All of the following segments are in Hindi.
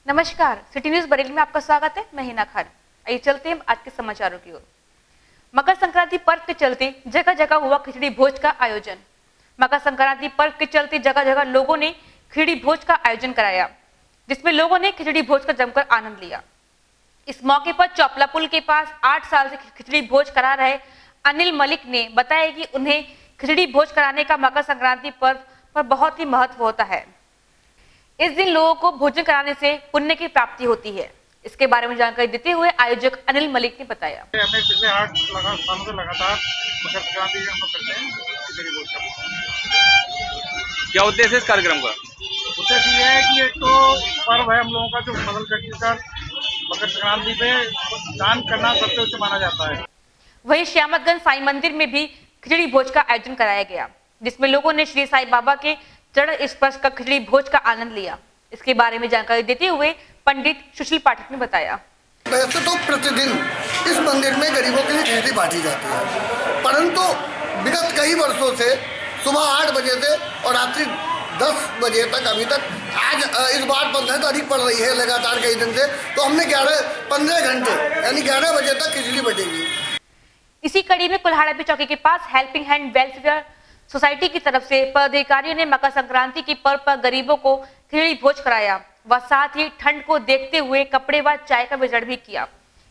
नमस्कार, सिटी न्यूज बरेली में आपका स्वागत है। मैं हिना खान। आइए चलते हैं आज के समाचारों की ओर। मकर संक्रांति पर्व के चलते जगह जगह हुआ खिचड़ी भोज का आयोजन। मकर संक्रांति पर्व के चलते जगह जगह लोगों ने खिचड़ी भोज का आयोजन कराया, जिसमें लोगों ने खिचड़ी भोज का जमकर आनंद लिया। इस मौके पर चौपला पुल के पास 8 साल से खिचड़ी भोज करा रहे अनिल मलिक ने बताया कि उन्हें खिचड़ी भोज कराने का मकर संक्रांति पर्व पर बहुत ही महत्व होता है। इस दिन लोगों को भोजन कराने से पुण्य की प्राप्ति होती है। इसके बारे में जानकारी देते हुए आयोजक अनिल मलिक ने बताया। हमें पिछले 8 सालों से लगातार मकर संक्रांति हम लोग करते हैं खिचड़ी भोज का। क्या उद्देश्य है इस कार्यक्रम का? उद्देश्य ये है कि एक तो पर्व है हम लोगों का जो फसल कटने का, मकर संक्रांति पे दान करना सबसे उच्च माना जाता है। वहीं श्यामतगंज साईं मंदिर में भी खिचड़ी भोज का आयोजन कराया गया, जिसमें लोगों ने श्री साईं बाबा के चरण स्पर्श का खिचड़ी भोज का आनंद लिया। इसके बारे में जानकारी देते हुए पंडित सुशील पाठक ने बताया। वैसे तो प्रतिदिन इस मंदिर में गरीबों के लिए खिचड़ी बांटी जाती है, परंतु विगत कई वर्षों से सुबह 8 बजे से और रात्रि 10 बजे तक अभी तक आज इस बार 15 तारीख पड़ रही है लगातार कई दिन से, तो हमने 15 घंटे यानी 11 बजे तक खिचड़ी बटेगी। इसी कड़ी में कुल्हाड़ा चौकी के पास हेल्पिंग हैंड वेलफेयर सोसाइटी की तरफ से पदाधिकारियों ने मकर संक्रांति की पर्व पर गरीबों को खिचड़ी भोज कराया व साथ ही ठंड को देखते हुए कपड़े व चाय का वितरण भी किया।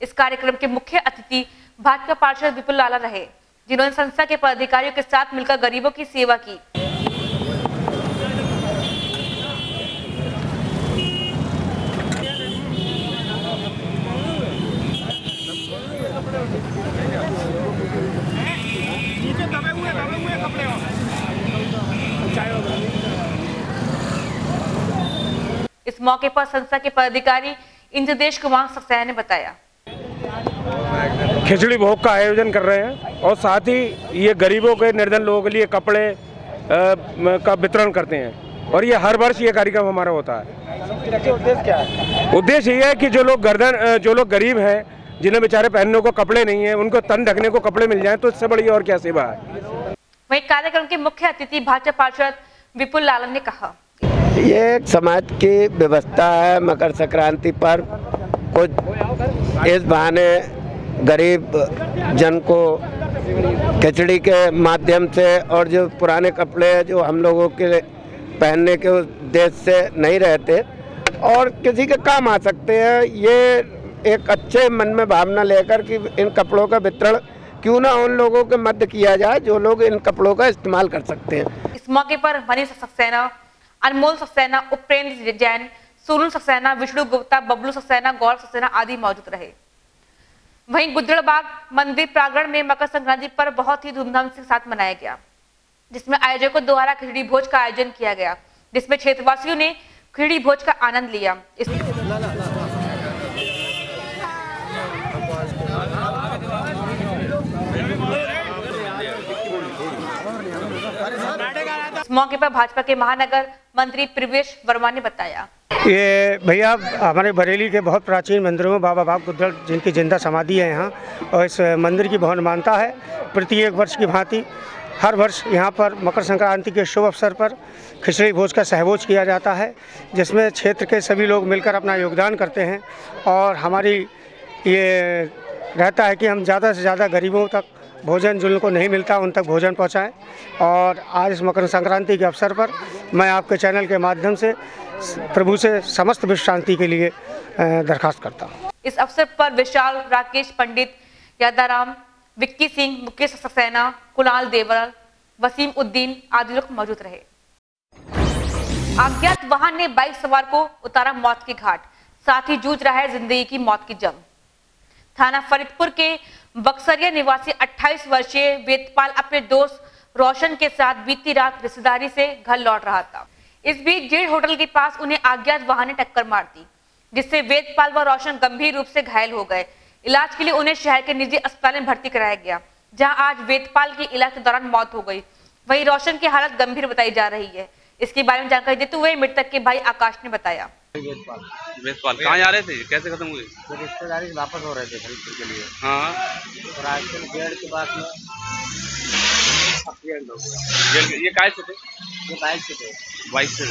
इस कार्यक्रम के मुख्य अतिथि भाजपा पार्षद विपुल लाला रहे, जिन्होंने संस्था के पदाधिकारियों के साथ मिलकर गरीबों की सेवा की। इस मौके पर संस्था के पदाधिकारी इंद्रदेश कुमार सक्सेना ने बताया। खिचड़ी भोग का आयोजन कर रहे हैं और साथ ही ये गरीबों के निर्धन लोगों के लिए कपड़े का वितरण करते हैं और ये हर वर्ष ये कार्यक्रम हमारा होता है। उद्देश्य क्या है? उद्देश्य ये है कि जो लोग गरीब हैं, जिन्हें बेचारे पहनने को कपड़े नहीं है, उनको तन ढकने को कपड़े मिल जाए, तो इससे बड़ी और क्या सेवा है। वहीं कार्यक्रम के मुख्य अतिथि भाजपा पार्षद विपुल लाला ने कहा, ये एक समाज की व्यवस्था है। मकर संक्रांति पर कुछ इस बहाने गरीब जन को खिचड़ी के माध्यम से और जो पुराने कपड़े जो हम लोगों के पहनने के उद्देश्य से नहीं रहते और किसी के काम आ सकते हैं, ये एक अच्छे मन में भावना लेकर कि इन कपड़ों का वितरण क्यों ना उन लोगों के मध्य किया जाए जो लोग इन कपड़ों का इस्तेमाल कर सकते हैं। इस मौके पर मनीष सक्सेना, अनमोल सक्सेना, उपेंद्र जैन, सोनू सक्सेना, विष्णु गुप्ता, बबलू सक्सेना, गौरव सक्सेना आदि मौजूद रहे। वहीं गुजरबाग मंदिर प्रांगण में मकर संक्रांति पर बहुत ही धूमधाम के साथ मनाया गया, जिसमें आयोजकों द्वारा खिचड़ी भोज का आयोजन किया गया, जिसमें क्षेत्रवासियों ने खिचड़ी भोज का आनंद लिया। इस मौके पर भाजपा के महानगर मंत्री प्रवेश वर्मा ने बताया, ये भैया हमारे बरेली के बहुत प्राचीन मंदिरों में बाबा बाग गुद्दड़ जिनकी जिंदा समाधि है यहाँ, और इस मंदिर की बहुत मान्यता है। प्रत्येक वर्ष की भांति हर वर्ष यहाँ पर मकर संक्रांति के शुभ अवसर पर खिचड़ी भोज का सहभोज किया जाता है, जिसमें क्षेत्र के सभी लोग मिलकर अपना योगदान करते हैं और हमारी ये रहता है कि हम ज़्यादा से ज़्यादा गरीबों तक भोजन जिनको नहीं मिलता उन तक भोजन पहुंचाएं। और आज इस मकर संक्रांति के अवसर पर मैं आपके चैनल के माध्यम से प्रभु से समस्त विश्व शांति के लिए दरखास्त करता हूं। इस अवसर पर विशाल, राकेश पंडित, यादाराम, विक्की सिंह, मुकेश सक्सेना, कुणाल देवल, वसीम उद्दीन आदि लोग मौजूद रहे। अज्ञात वाहन ने बाइक सवार को उतारा मौत के घाट, साथ ही जूझ रहा है जिंदगी की मौत की जंग। थाना फरीदपुर के बक्सरिया निवासी 28 वर्षीय वेदपाल अपने दोस्त रोशन के साथ बीती रात रिश्तेदारी से घर लौट रहा था। इस बीच जेड होटल के पास उन्हें अज्ञात वाहन ने टक्कर मार दी, जिससे वेदपाल व रोशन गंभीर रूप से घायल हो गए। इलाज के लिए उन्हें शहर के निजी अस्पताल में भर्ती कराया गया, जहां आज वेदपाल की इलाज के दौरान मौत हो गई। वहीं रोशन की हालत गंभीर बताई जा रही है। इसके बारे में जानकारी देते हुए मृतक के भाई आकाश ने बताया, वेदपाल कहाँ जा रहे थे, कैसे खत्म हुए? रिश्तेदारी से वापस हो रहे थे फरीदपुर के लिए। हाँ, और आजकल गेट के बाद में ये काय से थे? ये बाइक से थे। बाइक से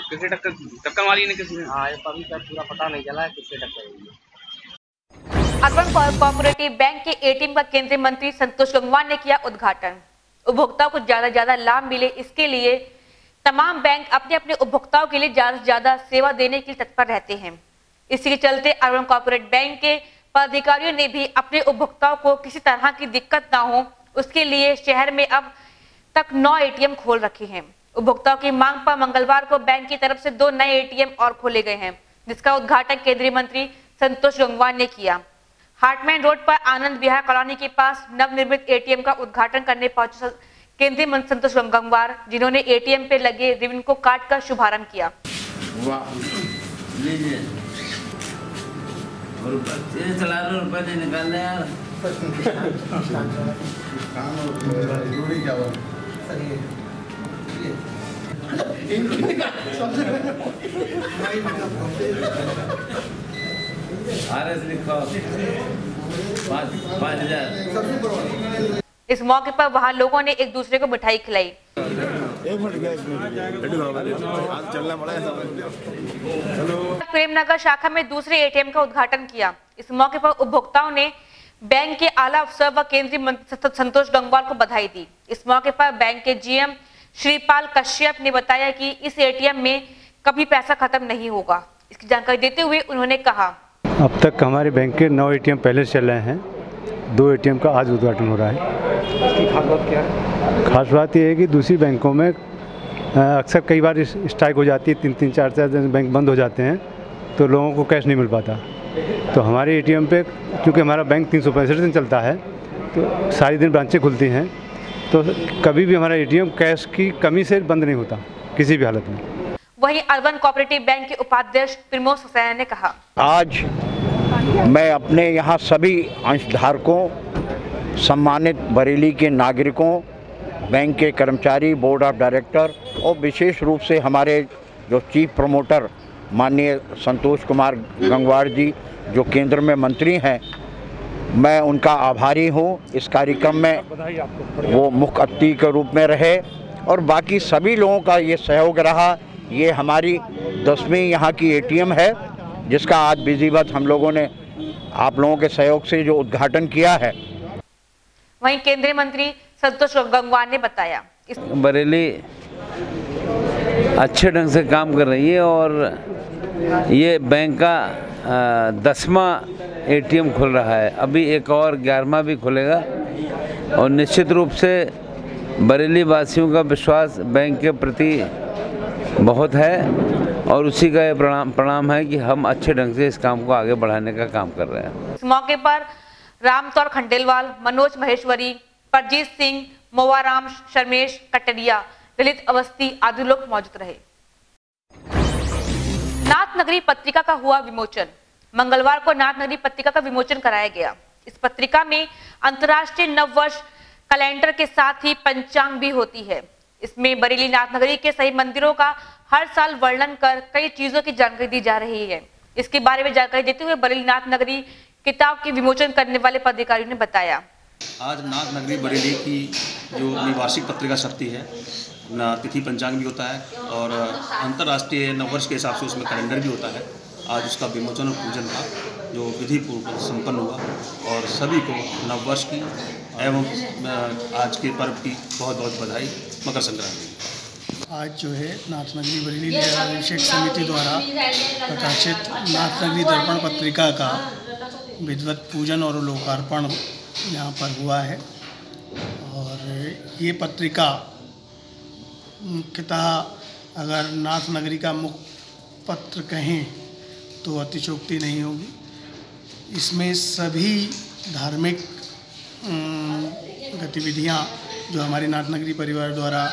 किसी टक्कर मारी नहीं किसी ने? हाँ, ये अभी तक पूरा पता नहीं चला है किससे टक्कर हुई है। अर्बन कोऑपरेटिव बैंक के एटीएम का केंद्रीय मंत्री संतोष गंगवार ने किया उद्घाटन। उपभोक्ताओं को ज्यादा से ज्यादा लाभ मिले, इसके लिए तमाम बैंक अपने अपने उपभोक्ताओं के लिए ज्यादा से ज्यादा सेवा देने के लिए तत्पर रहते हैं। इसी के चलते अर्बन कोऑपरेटिव बैंक के पदाधिकारियों ने भी अपने उपभोक्ताओं को किसी तरह की दिक्कत ना हो, उसके लिए शहर में अब तक 9 एटीएम खोल रखे हैं। उपभोक्ताओं की मांग पर मंगलवार को बैंक की तरफ से 2 नए एटीएम और खोले गए हैं, जिसका उद्घाटन केंद्रीय मंत्री संतोष गंगवार ने किया। हार्टमैन रोड पर आनंद विहार कॉलोनी के पास नवनिर्मित एटीएम का उद्घाटन करने पहुंचे केंद्रीय मंत्री संतोष गंगवार, जिन्होंने एटीएम पे लगे रिबन को काट कर शुभारंभ किया। इस मौके पर वहां लोगों ने एक दूसरे को मिठाई खिलाई। प्रेमनगर शाखा में दूसरे एटीएम का उद्घाटन किया। इस मौके पर उपभोक्ताओं ने बैंक के आला अफसर व केंद्रीय मंत्री संतोष गंगवार को बधाई दी। इस मौके पर बैंक के जीएम श्रीपाल कश्यप ने बताया कि इस एटीएम में कभी पैसा खत्म नहीं होगा। इसकी जानकारी देते हुए उन्होंने कहा, अब तक हमारे बैंक के 9 एटीएम पहले से चल रहे हैं, 2 एटीएम का आज उद्घाटन हो रहा है। इसकी खास बात क्या है? खास बात यह है कि दूसरी बैंकों में अक्सर कई बार स्ट्राइक हो जाती है, 3-3, 4-4 दिन बैंक बंद हो जाते हैं तो लोगों को कैश नहीं मिल पाता। तो हमारे एटीएम पे क्योंकि हमारा बैंक 365 दिन चलता है तो सारी दिन ब्रांचें खुलती हैं, तो कभी भी हमारा एटीएम कैश की कमी से बंद नहीं होता किसी भी हालत में। वहीं अर्बन कोऑपरेटिव बैंक के उपाध्यक्ष प्रमोद सक्सेना ने कहा, आज मैं अपने यहाँ सभी अंशधारकों, सम्मानित बरेली के नागरिकों, बैंक के कर्मचारी, बोर्ड ऑफ डायरेक्टर और विशेष रूप से हमारे जो चीफ प्रमोटर माननीय संतोष कुमार गंगवार जी जो केंद्र में मंत्री हैं, मैं उनका आभारी हूँ। इस कार्यक्रम में वो मुख्य अतिथि के रूप में रहे और बाकी सभी लोगों का ये सहयोग रहा। ये हमारी 10वीं यहाँ की एटीएम है जिसका आज विधिवत हम लोगों ने आप लोगों के सहयोग से जो उद्घाटन किया है। वहीं केंद्रीय मंत्री संतोष गंगवार ने बताया, बरेली अच्छे ढंग से काम कर रही है और ये बैंक का 10वां एटीएम खुल रहा है। अभी एक और 11वां भी खुलेगा और निश्चित रूप से बरेली वासियों का विश्वास बैंक के प्रति बहुत है और उसी का ये प्रणाम है कि हम अच्छे ढंग से इस काम को आगे बढ़ाने का काम कर रहे हैं। इस मौके पर रामतौर खंडेलवाल, मनोज महेश्वरी, परजीत सिंह, मोवाराम शर्मेश कटरिया, ललित अवस्थी आदि लोग मौजूद रहे। नाथ नगरी पत्रिका का हुआ विमोचन। मंगलवार को नाथ नगरी पत्रिका का विमोचन कराया गया। इस पत्रिका में अंतर्राष्ट्रीय नववर्ष कैलेंडर के साथ ही पंचांग भी होती है। इसमें बरेली नाथ नगरी के सही मंदिरों का हर साल वर्णन कर कई चीजों की जानकारी दी जा रही है। इसके बारे में जानकारी देते हुए बरेली नाथ नगरी किताब के विमोचन करने वाले पदाधिकारी ने बताया, आज नाथ नगरी बरेली की जो निवार्षिक पत्रिका छपती है, तिथि पंचांग भी होता है और अंतर्राष्ट्रीय नववर्ष के हिसाब से उसमें कैलेंडर भी होता है। आज उसका विमोचन और पूजन था जो विधि पूर्वक संपन्न हुआ और सभी को नववर्ष की एवं आज के पर्व की बहुत बहुत बधाई। मकर संक्रांति आज जो है नाथ नगरी बरेली लेखा अभिषेक समिति द्वारा प्रकाशित नाथ नगरी दर्पण पत्रिका का विधिवत पूजन और लोकार्पण यहाँ पर हुआ है। और ये पत्रिका मुख्यतः अगर नाथ नगरी का मुख्य पत्र कहें तो अतिशयोक्ति नहीं होगी। इसमें सभी धार्मिक गतिविधियाँ जो हमारे नाथ नगरी परिवार द्वारा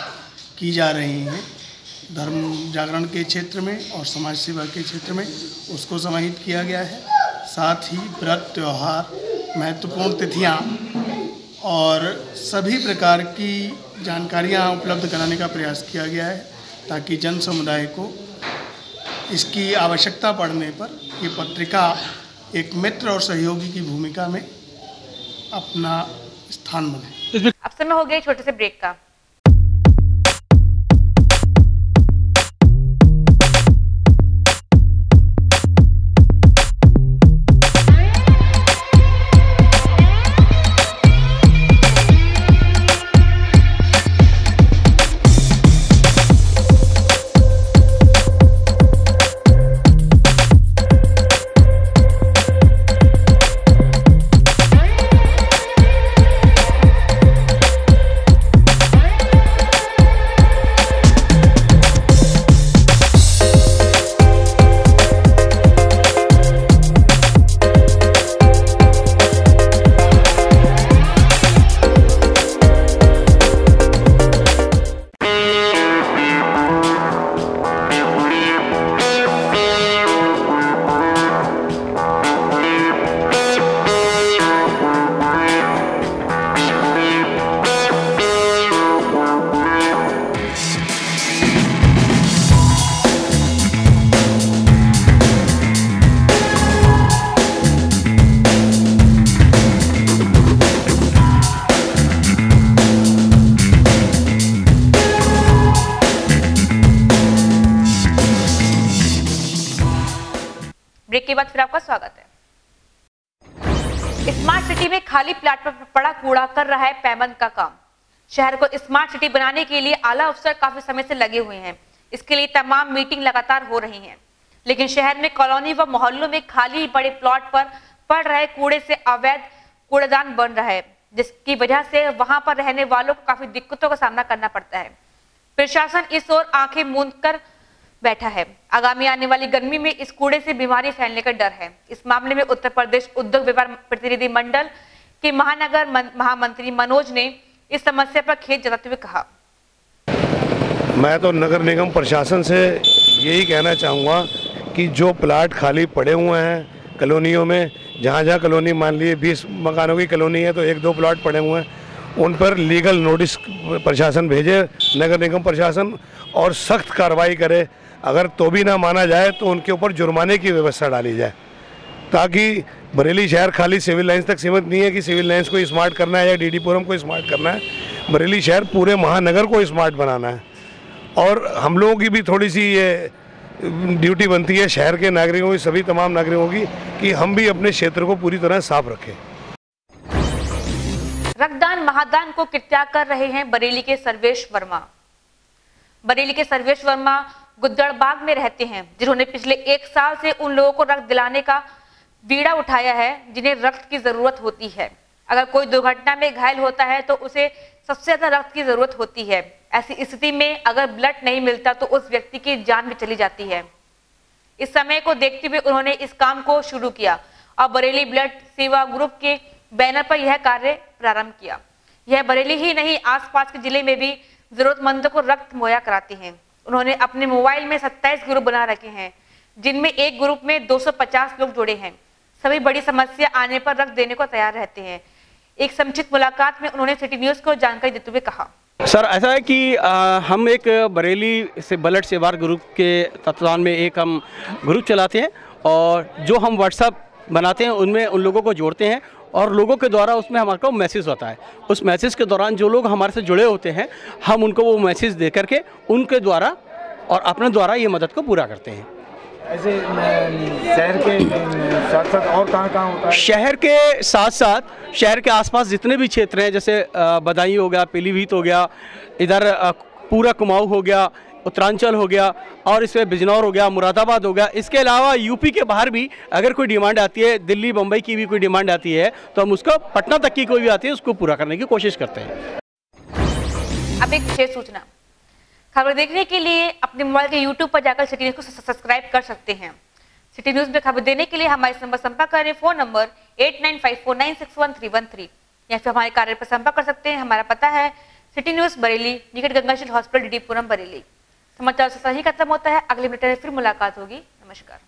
की जा रही हैं, धर्म जागरण के क्षेत्र में और समाज सेवा के क्षेत्र में, उसको समाहित किया गया है। साथ ही व्रत, त्यौहार, महत्वपूर्ण तिथियाँ और सभी प्रकार की जानकारियाँ उपलब्ध कराने का प्रयास किया गया है ताकि जन समुदाय को इसकी आवश्यकता पड़ने पर ये पत्रिका एक मित्र और सहयोगी की भूमिका में अपना स्थान बने। अब समय हो गया छोटे से ब्रेक का। ब्रेक के बाद फिर आपका स्वागत है। स्मार्ट सिटी में खाली प्लाट पर पड़ा कूड़ा कर रहा है पेमेंट का काम। शहर को स्मार्ट सिटी बनाने के लिए आला अफसर काफी समय से लगे हुए हैं। इसके लिए तमाम मीटिंग लगातार हो रही हैं, लेकिन शहर में कॉलोनी व मोहल्लों में खाली बड़े प्लॉट पर पड़ रहे कूड़े से अवैध कूड़ेदान बन रहा है, जिसकी वजह से वहां पर रहने वालों को काफी दिक्कतों का सामना करना पड़ता है। प्रशासन इस ओर आंखें मूंद कर बैठा है। आगामी आने वाली गर्मी में इस कूड़े से बीमारी फैलने का डर है। इस मामले में उत्तर प्रदेश उद्योग व्यापार प्रतिनिधि मंडल के महानगर महामंत्री मनोज ने इस समस्या पर खेद जताते हुए कहा, मैं तो नगर निगम प्रशासन से यही कहना चाहूँगा कि जो प्लाट खाली पड़े हुए हैं कॉलोनियों में, जहाँ जहाँ कॉलोनी मान लीजिए 20 मकानों की कॉलोनी है तो 1-2 प्लाट पड़े हुए हैं, उन पर लीगल नोटिस प्रशासन भेजे, नगर निगम प्रशासन, और सख्त कार्रवाई करे। अगर तो भी ना माना जाए तो उनके ऊपर जुर्माने की व्यवस्था डाली जाए, ताकि बरेली शहर खाली सिविल लाइंस तक सीमित नहीं है कि सिविल लाइंस को स्मार्ट करना है या डीडीपुरम को स्मार्ट करना है। बरेली शहर पूरे महानगर को स्मार्ट बनाना है, और हम लोगों की भी थोड़ी सी ये ड्यूटी बनती है, शहर के नागरिकों की, सभी तमाम नागरिकों की, कि हम भी अपने क्षेत्र को पूरी तरह साफ रखें। रक्तदान महादान को कृत्याग कर रहे हैं बरेली के सर्वेश वर्मा। बरेली के सर्वेश वर्मा गुद्दड़बाग में रहते हैं, जिन्होंने पिछले 1 साल से उन लोगों को रक्त दिलाने का बीड़ा उठाया है जिन्हें रक्त की जरूरत होती है। अगर कोई दुर्घटना में घायल होता है तो उसे सबसे ज्यादा रक्त की जरूरत होती है। ऐसी स्थिति में अगर ब्लड नहीं मिलता तो उस व्यक्ति की जान भी चली जाती है। इस समय को देखते हुए उन्होंने इस काम को शुरू किया और बरेली ब्लड सेवा ग्रुप के बैनर पर यह कार्य प्रारंभ किया। यह बरेली ही नहीं, आसपास के जिले में भी जरूरतमंदों को रक्त मुहैया कराते हैं। उन्होंने अपने मोबाइल में 27 ग्रुप बना रखे हैं, जिनमें एक ग्रुप में 250 लोग जुड़े हैं। सभी बड़ी समस्या आने पर रक्त देने को तैयार रहते हैं। एक संक्षिप्त मुलाकात में उन्होंने सिटी न्यूज को जानकारी देते हुए कहा, सर ऐसा है कि हम एक बरेली से ब्लड सेवा ग्रुप के तत्वाधान में एक हम ग्रुप चलाते हैं, और जो हम व्हाट्सएप बनाते हैं उनमें उन लोगों को जोड़ते हैं, और लोगों के द्वारा उसमें हमारे को मैसेज होता है। उस मैसेज के दौरान जो लोग हमारे से जुड़े होते हैं, हम उनको वो मैसेज दे करके उनके द्वारा और अपने द्वारा ये मदद को पूरा करते हैं। ऐसे शहर के साथ साथ और कहाँ होता है? शहर के साथ साथ शहर के आसपास जितने भी क्षेत्र हैं, जैसे बदायूं हो गया, पीलीभीत हो गया, इधर पूरा कुमाऊं हो गया, उत्तरांचल हो गया, और इसमें बिजनौर हो गया, मुरादाबाद हो गया। इसके अलावा यूपी के बाहर भी अगर कोई डिमांड आती है, दिल्ली बम्बई की भी कोई डिमांड आती है, तो हम उसको, पटना तक की कोई भी आती है, उसको पूरा करने की कोशिश करते हैं। अब एक विशेष सूचना, खबर देखने के लिए अपने मोबाइल के YouTube पर जाकर सिटी न्यूज को सब्सक्राइब कर सकते हैं। सिटी न्यूज में खबर देने के लिए हमारे नंबर संपर्क करें, फोन नंबर 8954961313, या फिर हमारे कार्य पर संपर्क कर सकते हैं। हमारा पता है सिटी न्यूज बरेली, निकट गंगाशील हॉस्पिटल, डीडीपुरम, बरेली। समाचार से सही खत्म होता है। अगले बुलेटिन में फिर मुलाकात होगी। नमस्कार।